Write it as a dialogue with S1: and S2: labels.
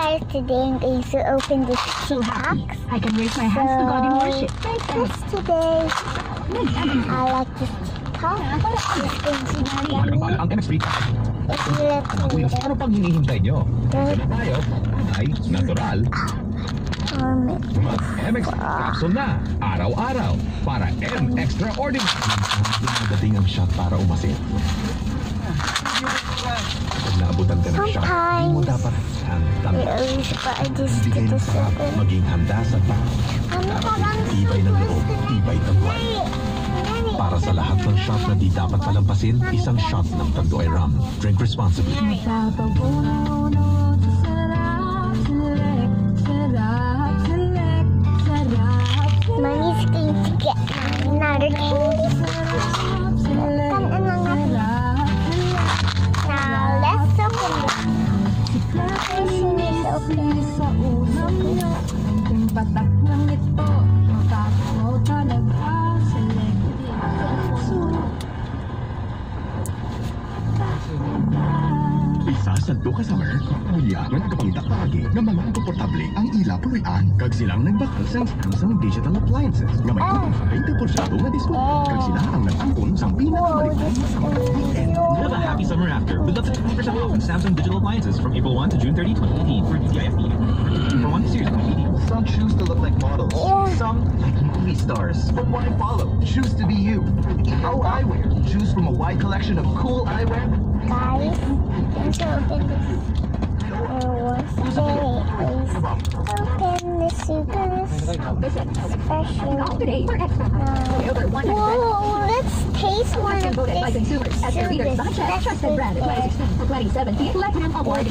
S1: guys, today I'm going to open this tea box.
S2: I can raise my hands to God in worship.
S1: This today, I like this tea box. It's going to be yummy.
S3: Ang MX Free.
S1: If you let me read
S3: Ano pang hinihintay nyo?
S1: Good.
S3: Tayo ay natural. MX Capsule na. Araw-araw. Para M Extraordinary. Nadating ang shot para umasin. Pag naabutan ka ng shot, hindi mo dapat handang.
S1: I always buy this to
S3: Bigay
S1: the
S3: ng sarap,
S1: seven.
S3: maging handa sa tao. Tibay ng loob, tibay ng buwan. Para sa lahat ng shot na di dapat palampasin, isang shot ng Tanduay Rum. Drink responsibly.
S1: Mommy's going to get another candy. Now let's open it. First you need to open it.
S4: Isasadto ka sa mer, kuya nga nagapangita palagi nga mga komportable ang ila puloy-an. Kag silang nagbakal sa Samsung Digital Appliances nga may 20% nga discount. Kag sila ang nag-angkon sa
S1: Whoa,
S4: pinakamaliit.
S1: this is going to be so
S5: Live a happy summer after with up to 20% off on Samsung Digital Appliances from April 1 to June 30, 2018 for DTIFP. For 1 series 2018.
S6: Some choose to look like models,
S1: Yeah.
S6: some like movie stars. But why follow? Choose to be you. Eco Eyewear. Choose from a wide collection of cool eyewear.
S1: guys. I'm going to open this. Please open this super special. Whoa, let's taste one of this.
S2: Voted by consumers as the leader, the trusted brand of 2016 for 2017 Platinum Award.